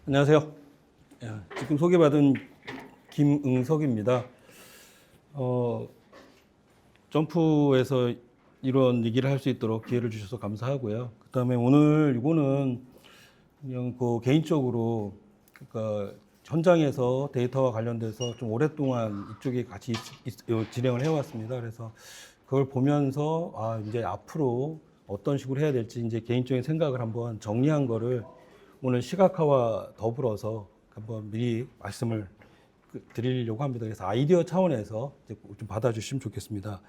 안녕하세요. 지금 소개받은 김응석입니다. 점프에서 이런 얘기를 할 수 있도록 기회를 주셔서 감사하고요. 그 다음에 오늘 이거는 그냥 그 개인적으로 그러니까 현장에서 데이터와 관련돼서 좀 오랫동안 이쪽에 같이 진행을 해왔습니다. 그래서 그걸 보면서 이제 앞으로 어떤 식으로 해야 될지 이제 개인적인 생각을 한번 정리한 거를 오늘 시각화와 더불어서 한번 미리 말씀을 드리려고 합니다. 그래서 아이디어 차원에서 좀 받아주시면 좋겠습니다.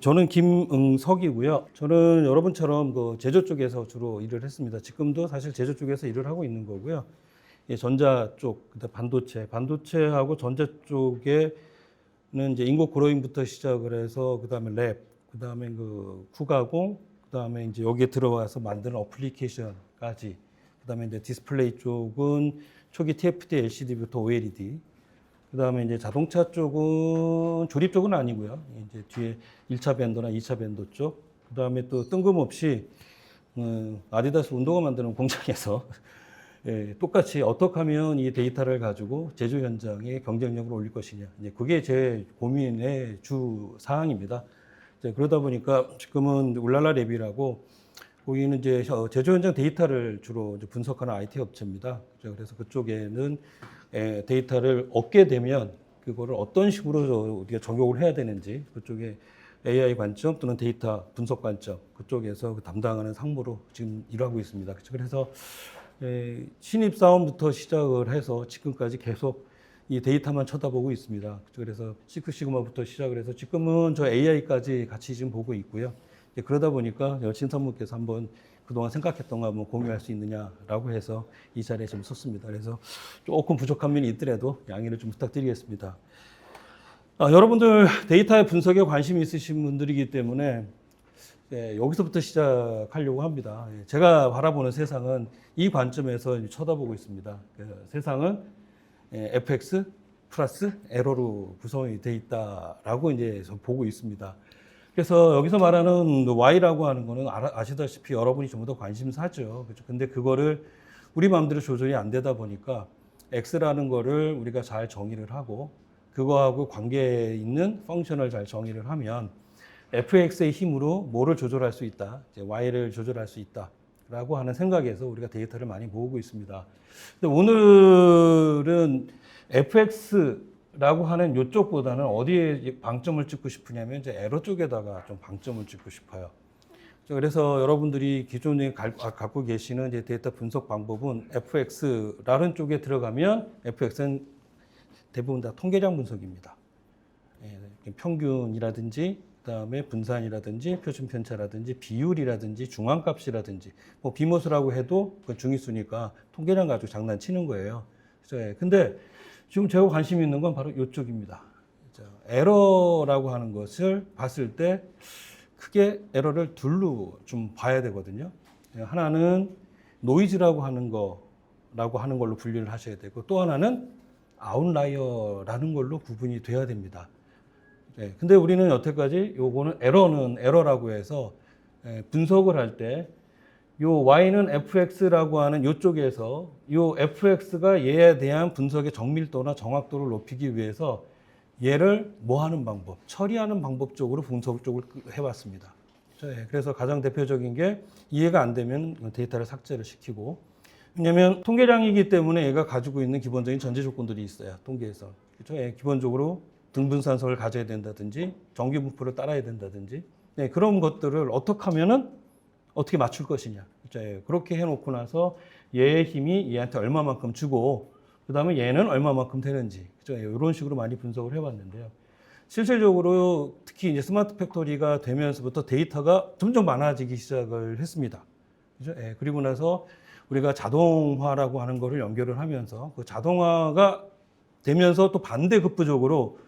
저는 김응석이고요. 저는 여러분처럼 그 제조 쪽에서 주로 일을 했습니다. 지금도 사실 제조 쪽에서 일을 하고 있는 거고요. 전자 쪽, 반도체하고 전자 쪽에는 이제 인고 그로잉부터 시작을 해서 그다음에 랩, 그다음에 그 후가공, 그다음에 이제 여기에 들어와서 만드는 어플리케이션까지, 그다음에 이제 디스플레이 쪽은 초기 TFT LCD부터 OLED, 그다음에 이제 자동차 쪽은 조립 쪽은 아니고요. 이제 뒤에 1차 밴더나 2차 밴더 쪽, 그다음에 또 뜬금없이 아디다스 운동화 만드는 공장에서 똑같이 어떻게 하면 이 데이터를 가지고 제조 현장의 경쟁력을 올릴 것이냐. 이제 그게 제 고민의 주 사항입니다. 그러다 보니까 지금은 울랄라 랩이라고 거기는 이제 제조 현장 데이터를 주로 분석하는 IT 업체입니다. 그래서 그쪽에는 데이터를 얻게 되면 그거를 어떤 식으로 우리가 적용을 해야 되는지 그쪽에 AI 관점 또는 데이터 분석 관점 그쪽에서 담당하는 상무로 지금 일하고 있습니다. 그래서 신입사원부터 시작을 해서 지금까지 계속 이 데이터만 쳐다보고 있습니다. 그래서 시크시그마부터 시작을 해서 지금은 저 AI까지 같이 지금 보고 있고요. 그러다 보니까 신사무께서 한번 그동안 생각했던 거 한번 공유할 수 있느냐라고 해서 이 자리에 좀 섰습니다. 그래서 조금 부족한 면이 있더라도 양해를 좀 부탁드리겠습니다. 여러분들 데이터의 분석에 관심이 있으신 분들이기 때문에 여기서부터 시작하려고 합니다. 제가 바라보는 세상은 이 관점에서 쳐다보고 있습니다. 세상은 fx 플러스 에러로 구성이 되어 있다라고 이제 보고 있습니다. 그래서 여기서 말하는 Y라고 하는 거는 아시다시피 여러분이 전부 다 관심사죠. 그렇죠? 근데 그거를 우리 마음대로 조절이 안 되다 보니까 X라는 거를 우리가 잘 정의를 하고 그거하고 관계 있는 펑션을 잘 정의를 하면 fx의 힘으로 뭐를 조절할 수 있다. 이제 y를 조절할 수 있다. 라고 하는 생각에서 우리가 데이터를 많이 모으고 있습니다. 근데 오늘은 fx라고 하는 이쪽보다는 어디에 방점을 찍고 싶으냐면 이제 에러 쪽에다가 좀 방점을 찍고 싶어요. 그래서 여러분들이 기존에 갖고 계시는 이제 데이터 분석 방법은 fx라는 쪽에 들어가면 fx는 대부분 다 통계량 분석입니다. 평균이라든지 그다음에 분산이라든지 표준 편차라든지 비율이라든지 중앙값이라든지 뭐 비모스라고 해도 그 중위수니까 통계량 가지고 장난치는 거예요. 근데 지금 제가 관심 있는 건 바로 이쪽입니다. 에러라고 하는 것을 봤을 때 크게 에러를 둘로 좀 봐야 되거든요. 하나는 노이즈라고 하는 걸로 분류를 하셔야 되고 또 하나는 아웃라이어라는 걸로 구분이 돼야 됩니다. 근데 우리는 여태까지 요거는 에러라고 해서 분석을 할 때 요 y는 fx라고 하는 요쪽에서 요 fx가 얘에 대한 분석의 정밀도나 정확도를 높이기 위해서 얘를 뭐 하는 방법, 처리하는 방법 쪽으로 분석 쪽을 해왔습니다. 그래서 가장 대표적인 게 이해가 안 되면 데이터를 삭제를 시키고, 왜냐하면 통계량이기 때문에 얘가 가지고 있는 기본적인 전제 조건들이 있어요. 통계에서. 그렇죠? 기본적으로 등분산성을 가져야 된다든지 정규분포를 따라야 된다든지 그런 것들을 어떻게 하면은 어떻게 맞출 것이냐. 그렇죠? 그렇게 해놓고 나서 얘의 힘이 얘한테 얼마만큼 주고 그 다음에 얘는 얼마만큼 되는지 그렇죠? 이런 식으로 많이 분석을 해봤는데요. 실질적으로 특히 이제 스마트 팩토리가 되면서부터 데이터가 점점 많아지기 시작을 했습니다. 그렇죠? 그리고 나서 우리가 자동화라고 하는 거를 연결을 하면서 그 자동화가 되면서 또 반대급부적으로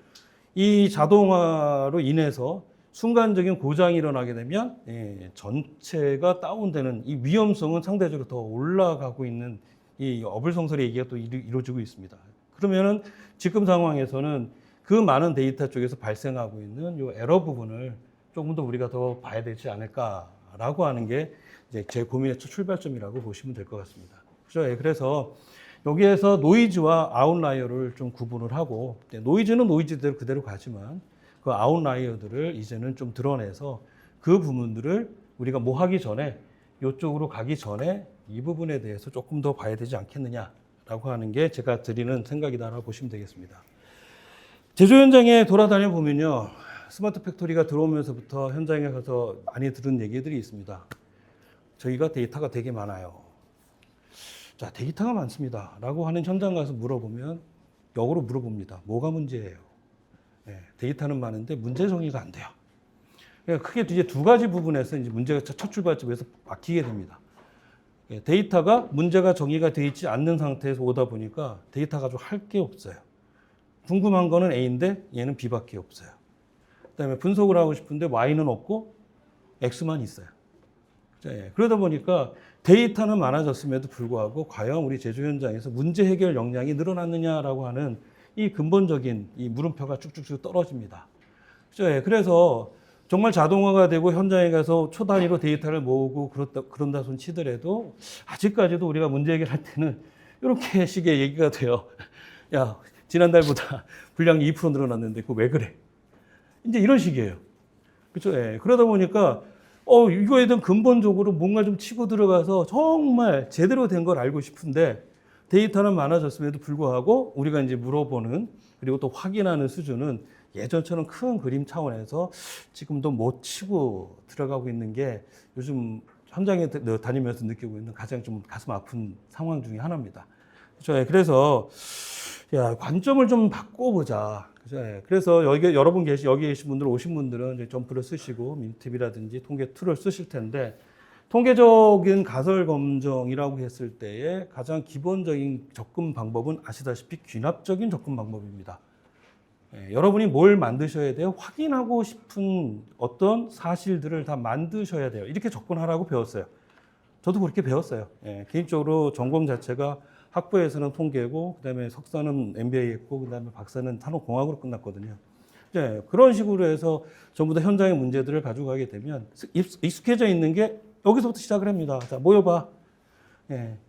이 자동화로 인해서 순간적인 고장이 일어나게 되면 전체가 다운되는 이 위험성은 상대적으로 더 올라가고 있는 이 어불성설의 얘기가 또 이루어지고 있습니다. 그러면은 지금 상황에서는 그 많은 데이터 쪽에서 발생하고 있는 이 에러 부분을 조금 더 우리가 더 봐야 되지 않을까라고 하는 게 이제 제 고민의 첫 출발점이라고 보시면 될 것 같습니다. 그죠? 예, 그래서 여기에서 노이즈와 아웃라이어를 좀 구분을 하고, 노이즈는 노이즈대로 그대로 가지만 그 아웃라이어들을 이제는 좀 드러내서 그 부분들을 우리가 뭐 하기 전에, 이쪽으로 가기 전에 이 부분에 대해서 조금 더 봐야 되지 않겠느냐라고 하는 게 제가 드리는 생각이다라고 보시면 되겠습니다. 제조 현장에 돌아다녀 보면요, 스마트 팩토리가 들어오면서부터 현장에 가서 많이 들은 얘기들이 있습니다. 저희가 데이터가 되게 많아요. 자, 데이터가 많습니다 라고 하는 현장 가서 물어보면 역으로 물어봅니다. 뭐가 문제예요? 네, 데이터는 많은데 문제 정의가 안 돼요. 그러니까 크게 이제 두 가지 부분에서 이제 문제가 첫 출발점에서 막히게 됩니다. 데이터가 문제가 정의가 되어 있지 않는 상태에서 오다 보니까 데이터 가지고 할 게 없어요. 궁금한 거는 A인데 얘는 B밖에 없어요. 그다음에 분석을 하고 싶은데 Y는 없고 X만 있어요. 그러다 보니까 데이터는 많아졌음에도 불구하고 과연 우리 제조 현장에서 문제 해결 역량이 늘어났느냐라고 하는 이 근본적인 이 물음표가 쭉쭉쭉 떨어집니다. 그래서 정말 자동화가 되고 현장에 가서 초 단위로 데이터를 모으고 그런다 손 치더라도 아직까지도 우리가 문제 해결할 때는 이렇게 식의 얘기가 돼요. 야, 지난달보다 분량이 2% 늘어났는데 그거 왜 그래? 이제 이런 식이에요. 그렇죠? 예. 그러다 보니까 이거에 대한 근본적으로 뭔가 좀 치고 들어가서 정말 제대로 된 걸 알고 싶은데 데이터는 많아졌음에도 불구하고 우리가 이제 물어보는 그리고 또 확인하는 수준은 예전처럼 큰 그림 차원에서 지금도 못 치고 들어가고 있는 게 요즘 현장에 다니면서 느끼고 있는 가장 좀 가슴 아픈 상황 중에 하나입니다. 그렇죠? 그래서 관점을 좀 바꿔보자. 그렇죠? 그래서 여러분 여기 계신 분들 오신 분들은 이제 점프를 쓰시고 민팁이라든지 통계 툴을 쓰실 텐데 통계적인 가설 검정이라고 했을 때의 가장 기본적인 접근 방법은 아시다시피 귀납적인 접근 방법입니다. 여러분이 뭘 만드셔야 돼요? 확인하고 싶은 어떤 사실들을 다 만드셔야 돼요. 이렇게 접근하라고 배웠어요. 저도 그렇게 배웠어요. 개인적으로 전공 자체가 학부에서는 통계고, 그 다음에 석사는 MBA 했고, 그 다음에 박사는 산업공학으로 끝났거든요. 그런 식으로 해서 전부 다 현장의 문제들을 가지고 가게 되면 익숙해져 있는 게 여기서부터 시작을 합니다. 자, 모여봐.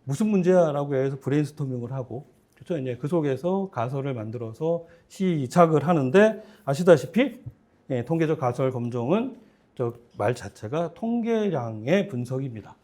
무슨 문제야? 라고 해서 브레인스토밍을 하고, 그렇죠? 이제 그 속에서 가설을 만들어서 시작을 하는데, 아시다시피, 통계적 가설 검정은 저 말 자체가 통계량의 분석입니다.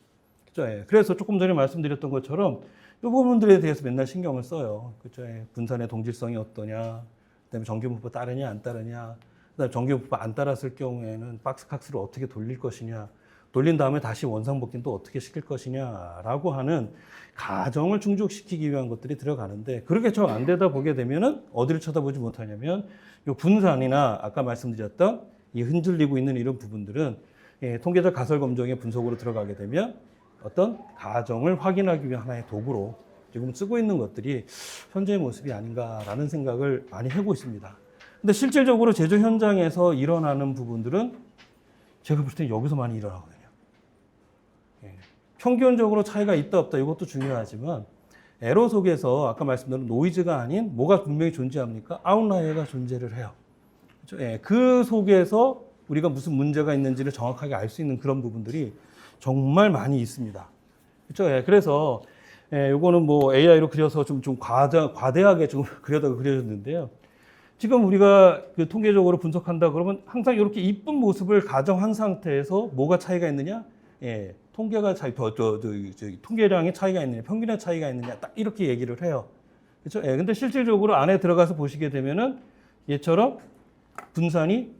그렇죠? 그래서 조금 전에 말씀드렸던 것처럼 이 부분들에 대해서 맨날 신경을 써요. 그렇죠? 분산의 동질성이 어떠냐, 그다음에 정규분포 따르냐 안 따르냐, 그다음에 정규분포 안 따랐을 경우에는 박스캅스를 어떻게 돌릴 것이냐, 돌린 다음에 다시 원상복귀는 또 어떻게 시킬 것이냐라고 하는 가정을 충족시키기 위한 것들이 들어가는데, 그렇게 잘 안 되다 보게 되면은 어디를 쳐다보지 못하냐면 이 분산이나 아까 말씀드렸던 이 흔들리고 있는 이런 부분들은 통계적 가설 검정의 분석으로 들어가게 되면 어떤 가정을 확인하기 위한 하나의 도구로 지금 쓰고 있는 것들이 현재의 모습이 아닌가라는 생각을 많이 하고 있습니다. 근데 실질적으로 제조 현장에서 일어나는 부분들은 제가 볼 때 여기서 많이 일어나거든요. 평균적으로 차이가 있다 없다 이것도 중요하지만 에러 속에서 아까 말씀드린 노이즈가 아닌 뭐가 분명히 존재합니까? 아웃라이어가 존재를 해요. 그렇죠? 그 속에서 우리가 무슨 문제가 있는지를 정확하게 알 수 있는 그런 부분들이 정말 많이 있습니다. 그렇죠? 그래서 요거는 뭐 AI로 그려서 좀 과대하게 좀 그려졌는데요. 지금 우리가 그 통계적으로 분석한다 그러면 항상 이렇게 이쁜 모습을 가정한 상태에서 뭐가 차이가 있느냐? 통계가 통계량의 차이가 있느냐, 평균의 차이가 있느냐, 딱 이렇게 얘기를 해요. 그렇죠? 근데 실질적으로 안에 들어가서 보시게 되면은 얘처럼 분산이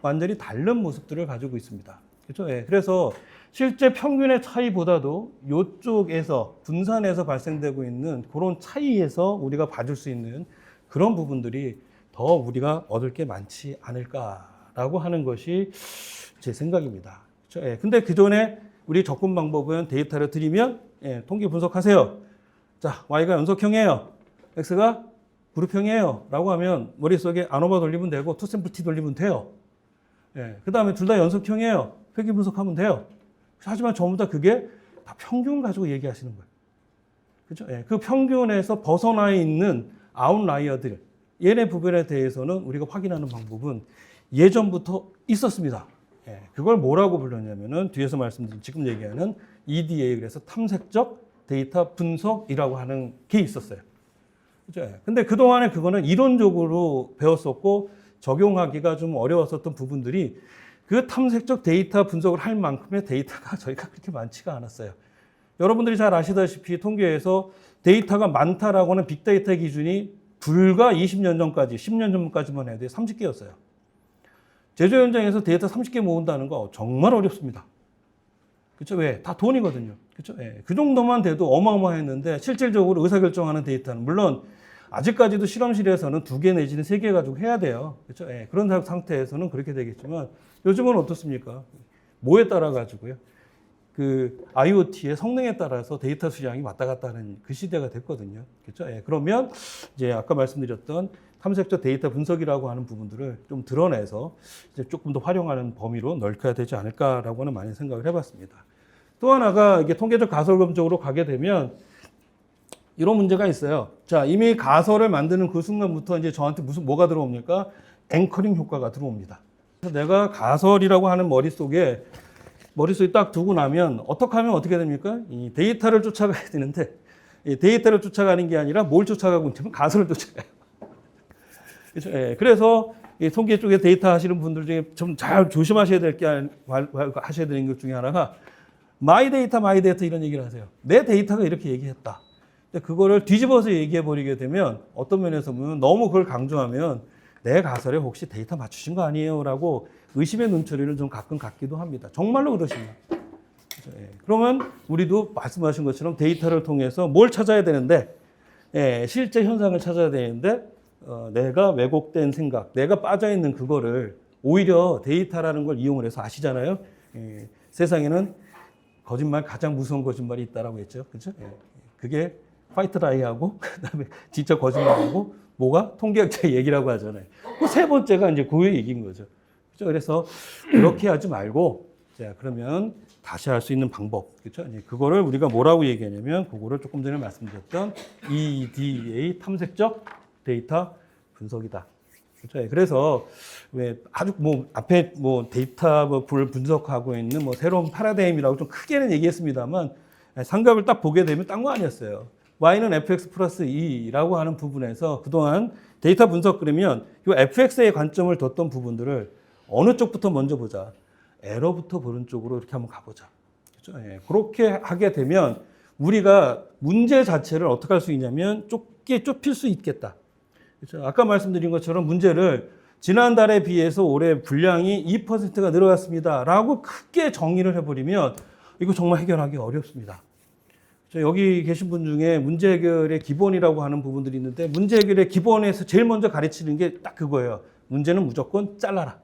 완전히 다른 모습들을 가지고 있습니다. 그렇죠? 그래서 실제 평균의 차이보다도 이쪽에서 분산에서 발생되고 있는 그런 차이에서 우리가 봐줄 수 있는 그런 부분들이 더 우리가 얻을 게 많지 않을까라고 하는 것이 제 생각입니다. 그렇죠? 근데 그 전에 우리 접근 방법은 데이터를 드리면 통계 분석하세요. 자, Y가 연속형이에요. X가 그룹형이에요. 라고 하면 머릿속에 아노바 돌리면 되고 투샘플 T 돌리면 돼요. 그 다음에 둘 다 연속형이에요. 회귀 분석하면 돼요. 하지만 전부 다 그게 다 평균 가지고 얘기하시는 거예요. 그죠? 그 평균에서 벗어나 있는 아웃라이어들, 얘네 부분에 대해서는 우리가 확인하는 방법은 예전부터 있었습니다. 그걸 뭐라고 불렀냐면은 뒤에서 말씀드린 지금 얘기하는 EDA, 그래서 탐색적 데이터 분석이라고 하는 게 있었어요. 그죠? 근데 그동안에 그거는 이론적으로 배웠었고 적용하기가 좀 어려웠었던 부분들이 그 탐색적 데이터 분석을 할 만큼의 데이터가 저희가 그렇게 많지가 않았어요. 여러분들이 잘 아시다시피 통계에서 데이터가 많다라고 하는 빅데이터의 기준이 불과 20년 전까지, 10년 전까지만 해도 30개였어요. 제조 현장에서 데이터 30개 모은다는 거 정말 어렵습니다. 그렇죠? 왜? 다 돈이거든요. 그렇죠? 예. 그 정도만 돼도 어마어마했는데 실질적으로 의사결정하는 데이터는 물론 아직까지도 실험실에서는 2개 내지는 3개 가지고 해야 돼요. 그렇죠? 예. 그런 상태에서는 그렇게 되겠지만 요즘은 어떻습니까? 뭐에 따라 가지고요? 그 IoT의 성능에 따라서 데이터 수량이 왔다 갔다 하는 그 시대가 됐거든요. 그렇죠? 예. 그러면 이제 아까 말씀드렸던 탐색적 데이터 분석이라고 하는 부분들을 좀 드러내서 이제 조금 더 활용하는 범위로 넓혀야 되지 않을까라고 하는 많은 생각을 해봤습니다. 또 하나가 이게 통계적 가설검 쪽으로 가게 되면 이런 문제가 있어요. 자, 이미 가설을 만드는 그 순간부터 이제 저한테 뭐가 들어옵니까? 앵커링 효과가 들어옵니다. 그래서 내가 가설이라고 하는 머릿속에 딱 두고 나면 어떻게 하면 어떻게 됩니까? 이 데이터를 쫓아가야 되는데 이 데이터를 쫓아가는 게 아니라 뭘 쫓아가고 있냐면 가설을 쫓아가요. 그렇죠? 예, 그래서 이 통계 쪽에 데이터 하시는 분들 중에 좀 잘 조심하셔야 될 게 하셔야 되는 것 중에 하나가 마이 데이터 이런 얘기를 하세요. 내 데이터가 이렇게 얘기했다. 근데 그거를 뒤집어서 얘기해 버리게 되면 어떤 면에서 보면 너무 그걸 강조하면 내 가설에 혹시 데이터 맞추신 거 아니에요? 라고 의심의 눈초리를 좀 가끔 갖기도 합니다. 정말로 그러십니다. 그렇죠? 예. 그러면 우리도 말씀하신 것처럼 데이터를 통해서 뭘 찾아야 되는데 실제 현상을 찾아야 되는데 내가 왜곡된 생각, 내가 빠져있는 그거를 오히려 데이터라는 걸 이용을 해서 아시잖아요. 세상에는 거짓말, 가장 무서운 거짓말이 있다라고 했죠. 그죠? 그게 화이트 라이하고, 그 다음에 진짜 거짓말하고, 뭐가? 통계학자의 얘기라고 하잖아요. 그 세 번째가 이제 그 얘기인 거죠. 그죠? 그래서 그렇게 하지 말고, 자, 그러면 다시 할 수 있는 방법. 그죠? 이제 그거를 우리가 뭐라고 얘기하냐면, 그거를 조금 전에 말씀드렸던 EDA 탐색적 데이터 분석이다. 그렇죠? 그래서 왜 아주 앞에 데이터를 분석하고 있는 새로운 패러다임이라고 좀 크게는 얘기했습니다만 상값을 딱 보게 되면 딴 거 아니었어요. y는 fx 플러스 2라고 하는 부분에서 그동안 데이터 분석 그러면 이 fx의 관점을 뒀던 부분들을 어느 쪽부터 먼저 보자. 에러부터 보는 쪽으로 이렇게 한번 가보자. 그렇죠? 예, 그렇게 하게 되면 우리가 문제 자체를 어떻게 할 수 있냐면 좁힐 수 있겠다. 그렇죠? 아까 말씀드린 것처럼 문제를 지난달에 비해서 올해 분량이 2%가 늘어났습니다. 라고 크게 정의를 해버리면 이거 정말 해결하기 어렵습니다. 그렇죠? 여기 계신 분 중에 문제 해결의 기본이라고 하는 부분들이 있는데 문제 해결의 기본에서 제일 먼저 가르치는 게 딱 그거예요. 문제는 무조건 잘라라.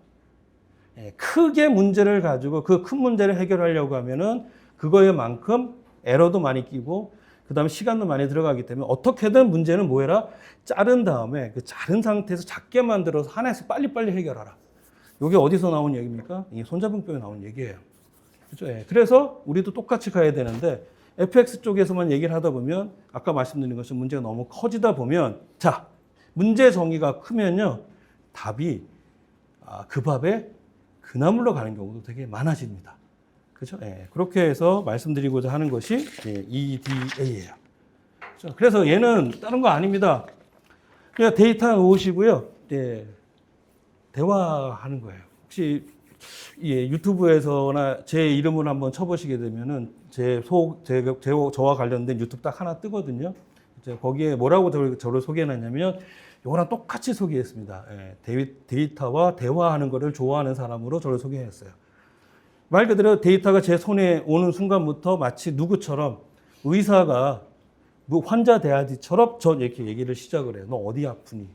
크게 문제를 가지고 그 큰 문제를 해결하려고 하면은 그거에만큼 에러도 많이 끼고 그 다음에 시간도 많이 들어가기 때문에 어떻게든 문제는 뭐 해라? 자른 다음에 그 자른 상태에서 작게 만들어서 하나에서 빨리빨리 해결하라. 이게 어디서 나온 얘기입니까? 이게 손자병법에 나온 얘기예요. 그렇죠? 그래서 우리도 똑같이 가야 되는데 FX 쪽에서만 얘기를 하다 보면 아까 말씀드린 것처럼 문제가 너무 커지다 보면 자, 문제 정의가 크면요. 답이 그 밥에 그나물로 가는 경우도 되게 많아집니다. 그렇죠? 그렇게 해서 말씀드리고자 하는 것이 EDA예요. 그렇죠? 그래서 얘는 다른 거 아닙니다. 그냥 데이터 놓으시고요. 대화하는 거예요. 혹시 유튜브에서나 제 이름을 한번 쳐보시게 되면은 저와 관련된 유튜브 딱 하나 뜨거든요. 이제 거기에 뭐라고 저를 소개해놨냐면 이거랑 똑같이 소개했습니다. 데이터와 대화하는 거를 좋아하는 사람으로 저를 소개했어요. 말 그대로 데이터가 제 손에 오는 순간부터 마치 누구처럼 의사가 환자 대하기처럼 저 이렇게 얘기를 시작을 해요. 너 어디 아프니?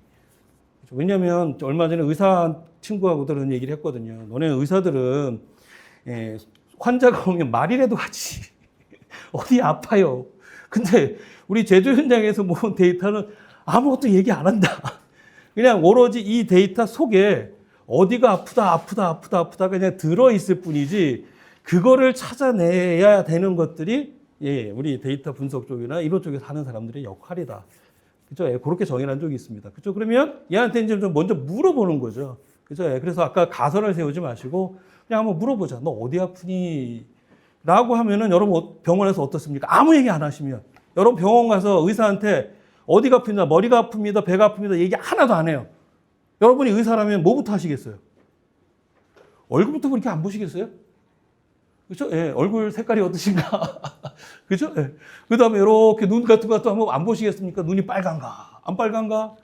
왜냐하면 얼마 전에 의사 친구하고 그런 얘기를 했거든요. 너네 의사들은 환자가 오면 말이라도 하지. 어디 아파요. 근데 우리 제조 현장에서 모은 데이터는 아무것도 얘기 안 한다. 그냥 오로지 이 데이터 속에 어디가 아프다 그냥 들어있을 뿐이지 그거를 찾아내야 되는 것들이 우리 데이터 분석 쪽이나 이런 쪽에서 하는 사람들의 역할이다. 그죠? 그렇게 정의한 적이 있습니다. 그죠? 그러면 얘한테 이제 좀 먼저 물어보는 거죠. 그죠? 그래서 아까 가설을 세우지 마시고 그냥 한번 물어보자. 너 어디 아프니? 라고 하면은 여러분 병원에서 어떻습니까? 아무 얘기 안 하시면. 여러분 병원 가서 의사한테 어디가 아픕니다, 머리가 아픕니다, 배가 아픕니다 얘기 하나도 안 해요. 여러분이 의사라면 뭐부터 하시겠어요? 얼굴부터 그렇게 안 보시겠어요? 그렇죠? 예, 얼굴 색깔이 어떠신가? 그렇죠? 예. 그 다음에 이렇게 눈 같은 것도 한번 안 보시겠습니까? 눈이 빨간가? 안 빨간가?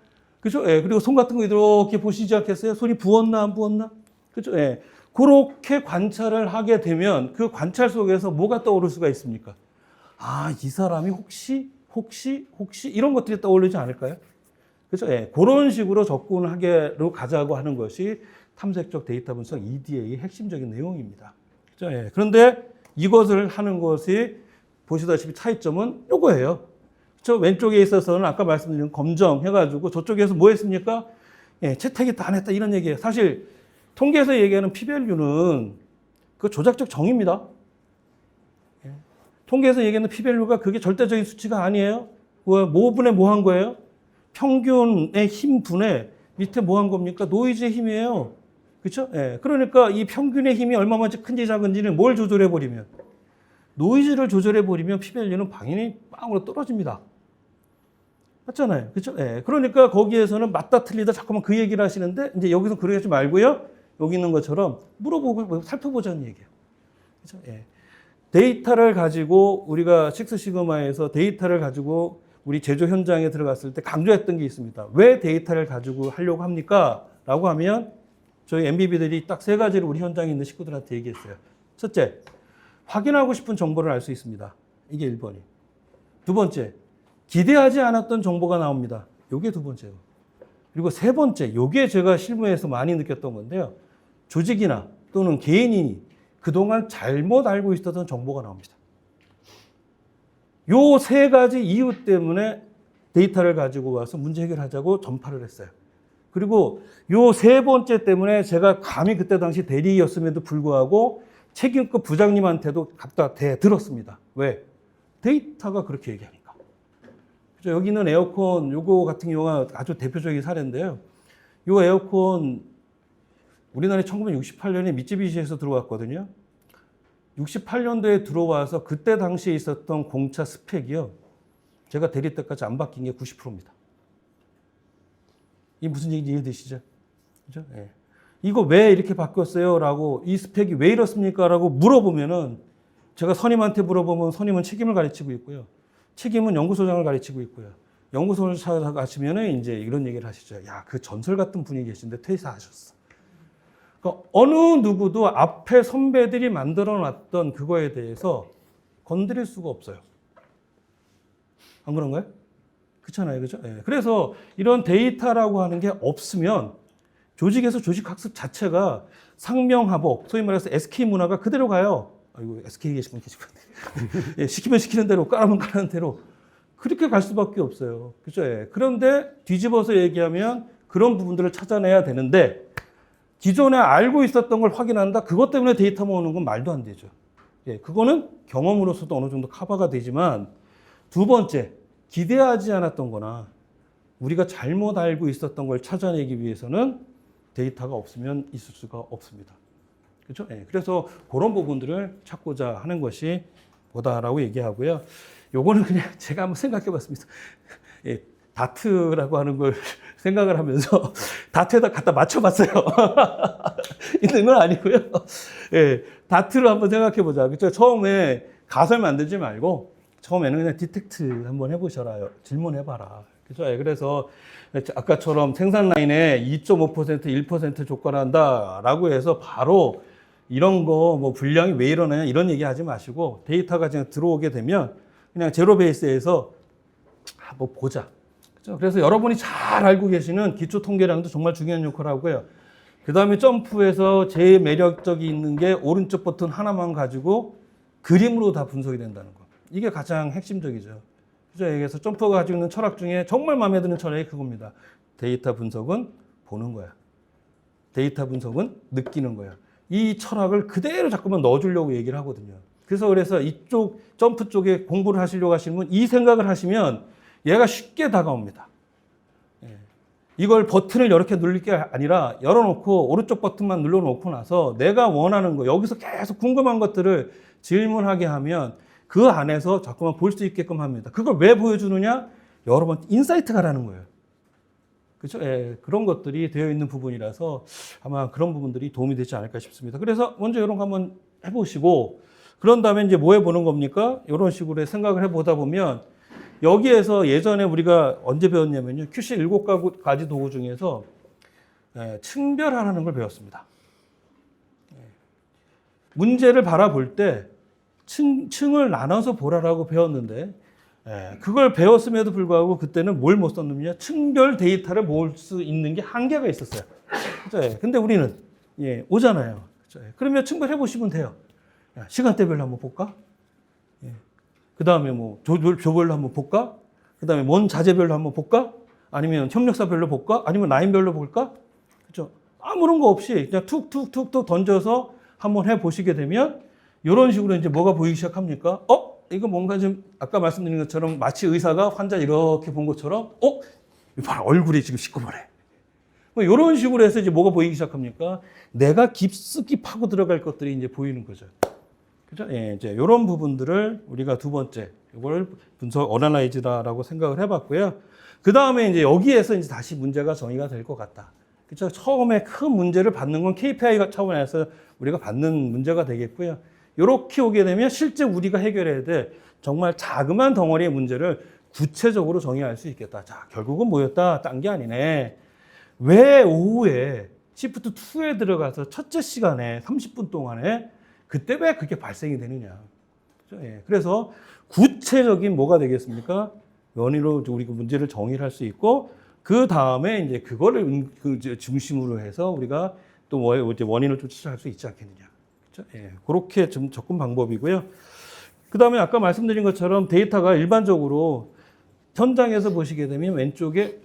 그렇죠? 예. 그리고 손 같은 거 이렇게 보시지 않겠어요? 손이 부었나 안 부었나? 그렇죠? 예. 그렇게 관찰을 하게 되면 그 관찰 속에서 뭐가 떠오를 수가 있습니까? 아, 이 사람이 혹시 이런 것들이 떠오르지 않을까요? 그렇죠? 예. 그런 식으로 접근하게로 가자고 하는 것이 탐색적 데이터 분석 EDA의 핵심적인 내용입니다. 그렇죠? 예. 그런데 이것을 하는 것이 보시다시피 차이점은 요거예요. 그렇죠? 왼쪽에 있어서는 아까 말씀드린 검정해가지고 저쪽에서 뭐 했습니까? 예, 채택했다 안 했다 이런 얘기예요. 사실 통계에서 얘기하는 P-value는 그 조작적 정의입니다. 예. 통계에서 얘기하는 P-value가 그게 절대적인 수치가 아니에요. 뭐 분에 뭐 한 거예요? 평균의 힘분에 밑에 뭐 한 겁니까? 노이즈의 힘이에요. 그렇죠? 예. 그러니까 이 평균의 힘이 얼마만큼 큰지 작은지는 뭘 조절해 버리면, 노이즈를 조절해 버리면 P-value는 당연히 빵으로 떨어집니다. 맞잖아요. 그렇죠? 예. 그러니까 거기에서는 맞다 틀리다 자꾸만 그 얘기를 하시는데 이제 여기서 그러지 말고요. 여기 있는 것처럼 물어보고 살펴보자는 얘기예요. 그렇죠? 예. 데이터를 가지고 우리가 식스 시그마에서 데이터를 가지고 우리 제조 현장에 들어갔을 때 강조했던 게 있습니다. 왜 데이터를 가지고 하려고 합니까? 라고 하면 저희 MBB들이 딱 세 가지를 우리 현장에 있는 식구들한테 얘기했어요. 첫째, 확인하고 싶은 정보를 알 수 있습니다. 이게 1번이. 두 번째, 기대하지 않았던 정보가 나옵니다. 이게 두 번째요. 그리고 세 번째, 이게 제가 실무에서 많이 느꼈던 건데요. 조직이나 또는 개인이 그동안 잘못 알고 있었던 정보가 나옵니다. 요 세 가지 이유 때문에 데이터를 가지고 와서 문제 해결하자고 전파를 했어요. 그리고 요 세 번째 때문에 제가 감히 그때 당시 대리였음에도 불구하고 책임급 부장님한테도 갖다 대들었습니다. 왜? 데이터가 그렇게 얘기하니까. 그죠? 여기 있는 에어컨 요거 같은 경우가 아주 대표적인 사례인데요. 요 에어컨 우리나라에 1968년에 미쯔비시에서 들어왔거든요. 68년도에 들어와서 그때 당시에 있었던 공차 스펙이요. 제가 대리 때까지 안 바뀐 게 90%입니다. 이게 무슨 얘기인지 이해되시죠? 그죠? 예. 이거 왜 이렇게 바뀌었어요? 라고 이 스펙이 왜 이렇습니까? 라고 물어보면은 제가 선임한테 물어보면 선임은 책임을 가르치고 있고요. 책임은 연구소장을 가르치고 있고요. 연구소를 찾아가시면은 이제 이런 얘기를 하시죠. 야, 그 전설 같은 분이 계신데 퇴사하셨어. 그러니까 어느 누구도 앞에 선배들이 만들어 놨던 그거에 대해서 건드릴 수가 없어요. 안 그런가요? 그렇잖아요. 그죠? 예. 그래서 이런 데이터라고 하는 게 없으면 조직에서 조직 학습 자체가 상명하복, 소위 말해서 SK 문화가 그대로 가요. 아이고, SK 계시면 계시면. 예, 시키면 시키는 대로, 까라면 까라는 대로. 그렇게 갈 수밖에 없어요. 그죠? 예. 그런데 뒤집어서 얘기하면 그런 부분들을 찾아내야 되는데, 기존에 알고 있었던 걸 확인한다? 그것 때문에 데이터 모으는 건 말도 안 되죠. 예, 그거는 경험으로서도 어느 정도 커버가 되지만, 두 번째, 기대하지 않았던 거나 우리가 잘못 알고 있었던 걸 찾아내기 위해서는 데이터가 없으면 있을 수가 없습니다. 그렇죠? 예, 그래서 그런 부분들을 찾고자 하는 것이 뭐다라고 얘기하고요. 요거는 그냥 제가 한번 생각해 봤습니다. 예, 다트라고 하는 걸 생각을 하면서 다트에다 갖다 맞춰봤어요. 있는 건 아니고요. 예, 다트를 한번 생각해 보자. 그렇죠? 처음에 가설 만들지 말고 처음에는 그냥 디텍트 한번 해보셔라. 질문해봐라. 그죠? 예, 그래서 아까처럼 생산 라인에 2.5%, 1% 조건한다라고 해서 바로 이런 거 뭐 분량이 왜 이러냐 이런 얘기 하지 마시고 데이터가 그냥 들어오게 되면 그냥 제로 베이스에서 뭐 보자. 그죠? 그래서 여러분이 잘 알고 계시는 기초 통계량도 정말 중요한 역할을 하고요. 그 다음에 점프에서 제일 매력적이 있는 게 오른쪽 버튼 하나만 가지고 그림으로 다 분석이 된다는 거. 이게 가장 핵심적이죠. 그죠? 그래서 점프가 가지고 있는 철학 중에 정말 마음에 드는 철학이 그겁니다. 데이터 분석은 보는 거야. 데이터 분석은 느끼는 거야. 이 철학을 그대로 자꾸만 넣어주려고 얘기를 하거든요. 그래서 이쪽 점프 쪽에 공부를 하시려고 하시는 분 이 생각을 하시면 얘가 쉽게 다가옵니다. 예. 이걸 버튼을 이렇게 누를 게 아니라 열어놓고 오른쪽 버튼만 눌러놓고 나서 내가 원하는 거, 여기서 계속 궁금한 것들을 질문하게 하면 그 안에서 자꾸만 볼 수 있게끔 합니다. 그걸 왜 보여주느냐? 여러 번 인사이트가 라는 거예요. 그렇죠? 예, 그런 것들이 되어 있는 부분이라서 아마 그런 부분들이 도움이 되지 않을까 싶습니다. 그래서 먼저 이런 거 한번 해보시고, 그런 다음에 이제 뭐 해보는 겁니까? 이런 식으로 생각을 해보다 보면 여기에서 예전에 우리가 언제 배웠냐면요. QC 7가지 도구 중에서 층별화라는 걸 배웠습니다. 문제를 바라볼 때 층을 나눠서 보라라고 배웠는데, 그걸 배웠음에도 불구하고 그때는 뭘 못 썼느냐? 층별 데이터를 모을 수 있는 게 한계가 있었어요. 그렇죠? 근데 우리는 오잖아요. 그렇죠? 그러면 층별해 보시면 돼요. 시간대별로 한번 볼까? 그 다음에 뭐 조별로 한번 볼까? 그 다음에 뭔 자재별로 한번 볼까? 아니면 협력사별로 볼까? 아니면 라인별로 볼까? 그렇죠? 아무런 거 없이 그냥 툭툭툭툭 던져서 한번 해 보시게 되면 이런 식으로 이제 뭐가 보이기 시작합니까? 이거 뭔가 좀 아까 말씀드린 것처럼 마치 의사가 환자 이렇게 본 것처럼 이거 봐라, 얼굴이 지금 시커머래. 뭐 이런 식으로 해서 이제 뭐가 보이기 시작합니까? 내가 깊숙이 파고 들어갈 것들이 이제 보이는 거죠. 그죠? 이제 이런 부분들을 우리가 두 번째, 이걸 분석 어널라이즈다라고 생각을 해봤고요. 그 다음에 이제 여기에서 이제 다시 문제가 정의가 될 것 같다. 그죠? 처음에 큰 문제를 받는 건 KPI 차원에서 우리가 받는 문제가 되겠고요. 이렇게 오게 되면 실제 우리가 해결해야 될 정말 자그마한 덩어리의 문제를 구체적으로 정의할 수 있겠다. 자, 결국은 뭐였다? 딴 게 아니네. 왜 오후에 시프트 2에 들어가서 첫째 시간에 30분 동안에 그때 왜 그게 발생이 되느냐. 그래서 구체적인 뭐가 되겠습니까? 원인으로 우리가 문제를 정의를 할 수 있고, 그 다음에 이제 그거를 중심으로 해서 우리가 또 원인을 쫓아갈 수 있지 않겠느냐. 그렇죠? 그렇게 좀 접근 방법이고요. 그 다음에 아까 말씀드린 것처럼 데이터가 일반적으로 현장에서 보시게 되면 왼쪽에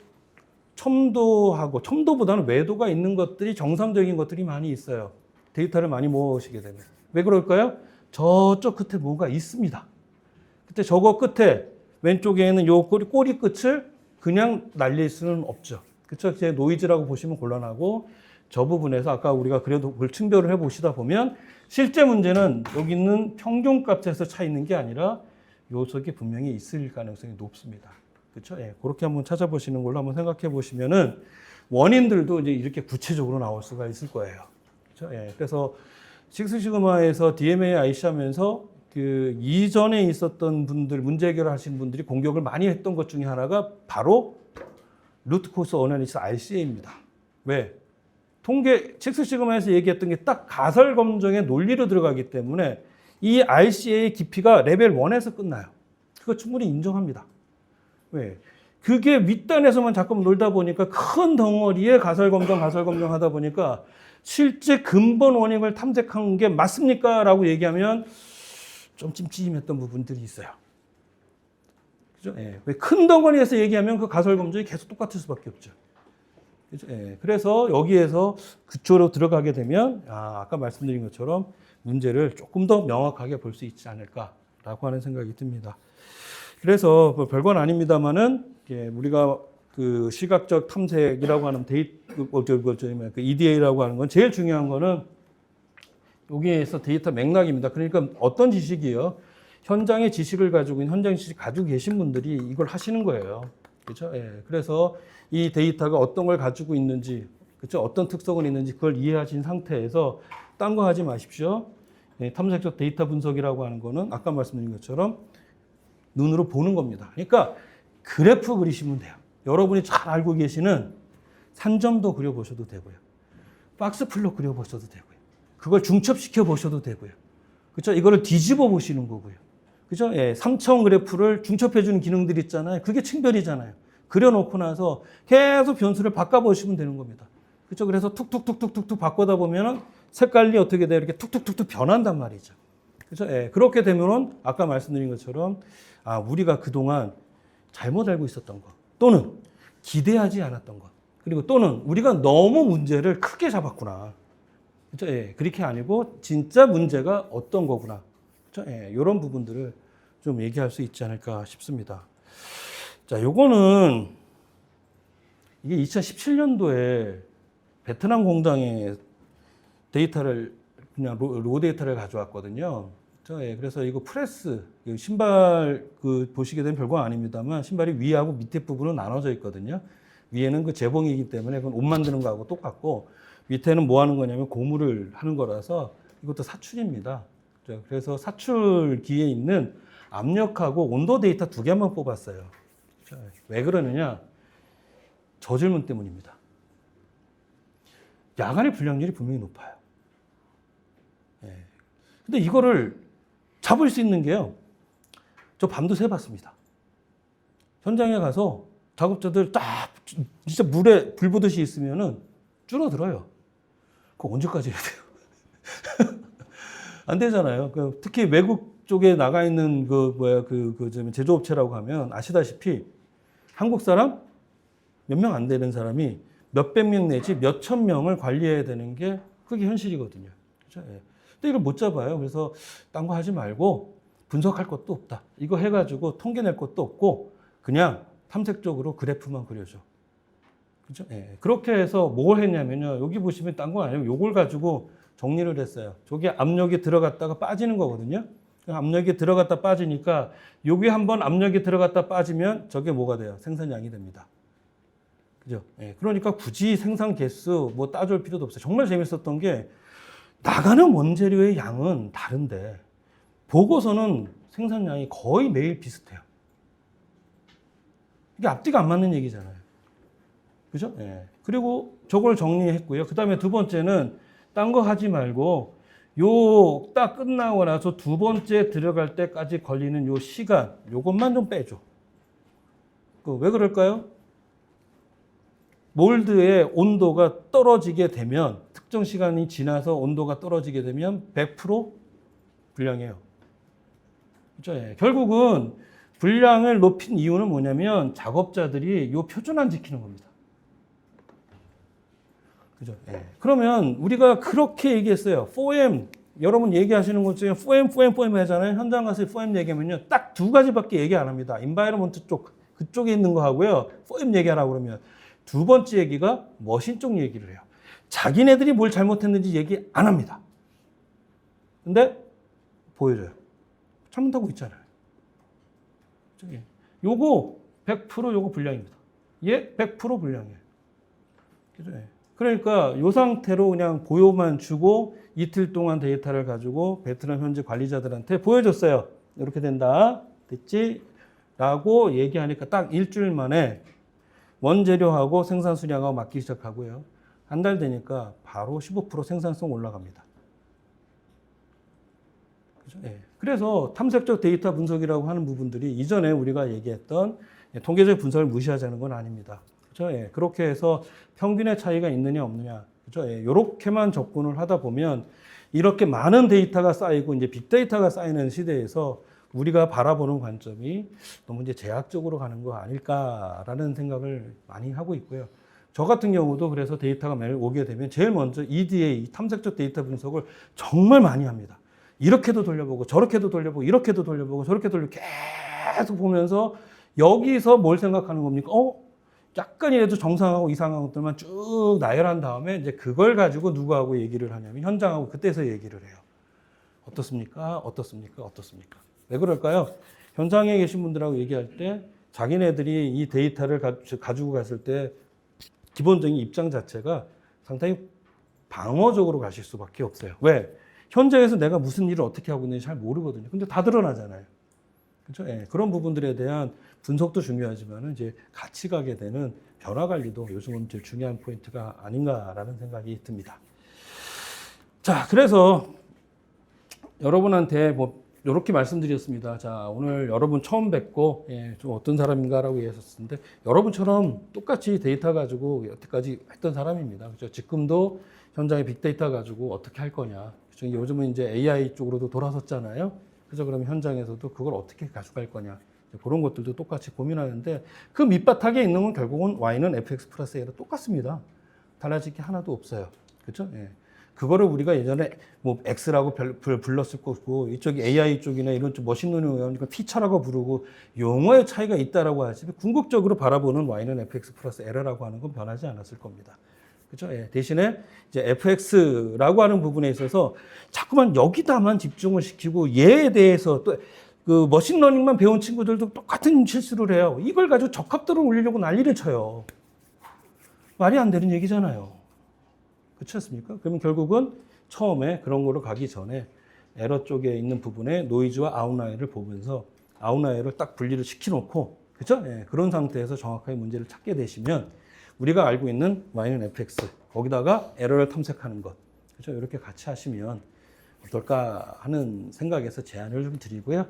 첨도보다는 외도가 있는 것들이 정상적인 것들이 많이 있어요. 데이터를 많이 모으시게 되면. 왜 그럴까요? 저쪽 끝에 뭐가 있습니다. 그때 저거 끝에 왼쪽에 있는 요 꼬리 끝을 그냥 날릴 수는 없죠. 그렇죠? 이제 노이즈라고 보시면 곤란하고, 저 부분에서 아까 우리가 그래도 그걸 층별을 해보시다 보면 실제 문제는 여기 있는 평균값에서 차 있는 게 아니라 요속이 분명히 있을 가능성이 높습니다. 그렇죠? 그렇게 한번 찾아보시는 걸로 한번 생각해 보시면은 원인들도 이제 이렇게 구체적으로 나올 수가 있을 거예요. 그렇죠? 그래서 식스시그마에서 DMA IC 하면서 그 이전에 있었던 분들, 문제 해결을 하신 분들이 공격을 많이 했던 것 중에 하나가 바로 루트 코스 어널리시스 RCA입니다. 왜? 식스시그마에서 얘기했던 게 딱 가설 검정의 논리로 들어가기 때문에 이 RCA의 깊이가 레벨 1에서 끝나요. 그거 충분히 인정합니다. 왜? 그게 윗단에서만 자꾸 놀다 보니까 큰 덩어리에 가설 검정 하다 보니까 실제 근본 원인을 탐색한 게 맞습니까? 라고 얘기하면 좀 찜찜했던 부분들이 있어요. 그죠? 왜 큰 덩어리에서 얘기하면 그 가설 검증이 계속 똑같을 수밖에 없죠. 그죠? 그래서 여기에서 그쪽으로 들어가게 되면 아까 말씀드린 것처럼 문제를 조금 더 명확하게 볼 수 있지 않을까라고 하는 생각이 듭니다. 그래서 뭐 별건 아닙니다만은 우리가 그 시각적 탐색이라고 하는 그 EDA라고 하는 건 제일 중요한 거는 여기에서 데이터 맥락입니다. 그러니까 어떤 지식이요? 현장의 지식을 가지고 있는 현장 지식 가지고 계신 분들이 이걸 하시는 거예요. 그렇죠? 그래서 이 데이터가 어떤 걸 가지고 있는지, 그렇죠? 어떤 특성은 있는지 그걸 이해하신 상태에서 딴 거 하지 마십시오. 탐색적 데이터 분석이라고 하는 거는 아까 말씀드린 것처럼 눈으로 보는 겁니다. 그러니까 그래프 그리시면 돼요. 여러분이 잘 알고 계시는 산점도 그려보셔도 되고요. 박스 플롯 그려보셔도 되고요. 그걸 중첩시켜 보셔도 되고요. 그렇죠? 이거를 뒤집어 보시는 거고요. 그죠? 3차원 그래프를 중첩해주는 기능들이 있잖아요. 그게 층별이잖아요. 그려놓고 나서 계속 변수를 바꿔보시면 되는 겁니다. 그렇죠? 그래서 툭툭툭툭툭 바꾸다 보면은 색깔이 어떻게 돼요? 이렇게 툭툭툭툭 변한단 말이죠. 그렇죠? 그렇게 되면은 아까 말씀드린 것처럼 우리가 그동안 잘못 알고 있었던 것, 또는 기대하지 않았던 것, 그리고 또는 우리가 너무 문제를 크게 잡았구나. 그렇죠? 그렇게 아니고 진짜 문제가 어떤 거구나. 그렇죠? 이런 부분들을 좀 얘기할 수 있지 않을까 싶습니다. 자, 요거는 이게 2017년도에 베트남 공장에 데이터를 그냥 로 데이터를 가져왔거든요. 예, 그래서 이거 프레스 신발 그 보시게 되면 별거 아닙니다만 신발이 위하고 밑에 부분은 나눠져 있거든요. 위에는 그 재봉이기 때문에 그건 옷 만드는 거하고 똑같고 밑에는 뭐 하는 거냐면 고무를 하는 거라서 이것도 사출입니다. 그래서 사출기에 있는 압력하고 온도 데이터 두 개만 뽑았어요. 왜 그러느냐? 저 질문 때문입니다. 야간의 불량률이 분명히 높아요. 예. 근데 이거를 잡을 수 있는 게요. 저 밤도 새봤습니다. 현장에 가서 작업자들 딱 진짜 물에 불 보듯이 있으면은 줄어들어요. 그거 언제까지 해야 돼요? 안 되잖아요. 특히 외국 쪽에 나가 있는 제조업체라고 하면 아시다시피 한국 사람 몇 명 안 되는 사람이 몇백 명 내지 몇천 명을 관리해야 되는 게 그게 현실이거든요. 그렇죠? 예. 근데 이걸 못 잡아요. 그래서 딴 거 하지 말고 분석할 것도 없다. 이거 해가지고 통계 낼 것도 없고 그냥 탐색적으로 그래프만 그려줘. 그죠? 예. 그렇게 해서 뭘 했냐면요. 여기 보시면 딴 거 아니에요. 요걸 가지고 정리를 했어요. 저게 압력이 들어갔다가 빠지는 거거든요. 압력이 들어갔다 빠지니까 여기 한번 압력이 들어갔다 빠지면 저게 뭐가 돼요? 생산량이 됩니다. 그죠? 예. 그러니까 굳이 생산 개수 뭐 따져올 필요도 없어요. 정말 재밌었던 게 나가는 원재료의 양은 다른데 보고서는 생산량이 거의 매일 비슷해요. 이게 앞뒤가 안 맞는 얘기잖아요. 그죠? 예. 그리고 저걸 정리했고요. 그 다음에 두 번째는 딴 거 하지 말고 요 딱 끝나고 나서 두 번째 들어갈 때까지 걸리는 요 시간 요것만 좀 빼줘. 왜 그럴까요? 몰드의 온도가 떨어지게 되면 특정 시간이 지나서 온도가 떨어지게 되면 100% 불량해요. 그렇죠? 예. 결국은 불량을 높인 이유는 뭐냐면 작업자들이 요 표준 안 지키는 겁니다. 그죠? 예. 그러면 우리가 그렇게 얘기했어요. 4M 여러분 얘기하시는 것 중에 4M 하잖아요. 현장 가서 4M 얘기하면요. 딱 두 가지밖에 얘기 안 합니다. 인바이러먼트 쪽 그쪽에 있는 거 하고요. 4M 얘기하라고 그러면 두 번째 얘기가 머신 쪽 얘기를 해요. 자기네들이 뭘 잘못했는지 얘기 안 합니다. 근데 보여줘요. 잘못하고 있잖아요. 요거 100% 요거 불량입니다. 얘 100% 불량이에요. 그죠? 그러니까 이 상태로 그냥 보여만 주고 이틀 동안 데이터를 가지고 베트남 현지 관리자들한테 보여줬어요. 이렇게 된다. 됐지? 라고 얘기하니까 딱 일주일 만에 원재료하고 생산 수량하고 맞기 시작하고요. 한 달 되니까 바로 15% 생산성 올라갑니다. 그죠? 예. 그래서 탐색적 데이터 분석이라고 하는 부분들이 이전에 우리가 얘기했던 통계적 분석을 무시하자는 건 아닙니다. 그렇죠? 예. 그렇게 해서 평균의 차이가 있느냐 없느냐, 그렇죠? 예. 이렇게만 접근을 하다 보면 이렇게 많은 데이터가 쌓이고 이제 빅데이터가 쌓이는 시대에서 우리가 바라보는 관점이 너무 이제 제약적으로 가는 거 아닐까라는 생각을 많이 하고 있고요. 저 같은 경우도 그래서 데이터가 매일 오게 되면 제일 먼저 EDA, 탐색적 데이터 분석을 정말 많이 합니다. 이렇게도 돌려보고 저렇게도 돌려보고 이렇게도 돌려보고 저렇게 돌려보고 계속 보면서 여기서 뭘 생각하는 겁니까? 약간이라도 정상하고 이상한 것들만 쭉 나열한 다음에 이제 그걸 가지고 누구하고 얘기를 하냐면 현장하고 그때서 얘기를 해요. 어떻습니까? 어떻습니까? 어떻습니까? 왜 그럴까요? 현장에 계신 분들하고 얘기할 때 자기네들이 이 데이터를 가지고 갔을 때 기본적인 입장 자체가 상당히 방어적으로 가실 수밖에 없어요. 왜? 현장에서 내가 무슨 일을 어떻게 하고 있는지 잘 모르거든요. 근데 다 드러나잖아요. 그렇죠? 예, 그런 부분들에 대한 분석도 중요하지만 이제 같이 가게 되는 변화 관리도 요즘은 제일 중요한 포인트가 아닌가라는 생각이 듭니다. 자, 그래서 여러분한테 뭐 이렇게 말씀드렸습니다. 자, 오늘 여러분 처음 뵙고 좀 어떤 사람인가라고 얘기했었는데 여러분처럼 똑같이 데이터 가지고 여태까지 했던 사람입니다. 그렇죠? 지금도 현장에 빅데이터 가지고 어떻게 할 거냐. 그렇죠? 요즘은 이제 AI 쪽으로도 돌아섰잖아요. 그래서 그러면 현장에서도 그걸 어떻게 가져갈 거냐. 그런 것들도 똑같이 고민하는데 그 밑바닥에 있는 건 결국은 Y는 FX 플러스 A로 똑같습니다. 달라질 게 하나도 없어요. 그렇죠? 예. 그거를 우리가 예전에 뭐 X라고 불렀을 거고 이쪽이 AI 쪽이나 이런 쪽 머신러닝 피처라고 부르고 용어의 차이가 있다라고 하지 궁극적으로 바라보는 Y는 fx 플러스 L라고 하는 건 변하지 않았을 겁니다. 그죠? 예. 대신에 이제 fx라고 하는 부분에 있어서 자꾸만 여기다만 집중을 시키고 얘에 대해서 또 그 머신러닝만 배운 친구들도 똑같은 실수를 해요. 이걸 가지고 적합도를 올리려고 난리를 쳐요. 말이 안 되는 얘기잖아요. 그렇지 않습니까? 그러면 결국은 처음에 그런 거로 가기 전에 에러 쪽에 있는 부분에 노이즈와 아웃라이어를 보면서 아웃라이어를 딱 분리를 시켜놓고, 그죠? 예, 그런 상태에서 정확하게 문제를 찾게 되시면 우리가 알고 있는 Y는 fx, 거기다가 에러를 탐색하는 것, 그죠? 이렇게 같이 하시면 어떨까 하는 생각에서 제안을 좀 드리고요.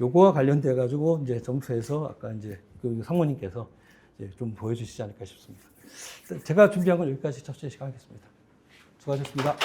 요거와 관련돼 가지고 이제 점수에서 아까 이제 그 상무님께서 이제 좀 보여주시지 않을까 싶습니다. 제가 준비한 건 여기까지 첫째 시간 하겠습니다. 수고하셨습니다.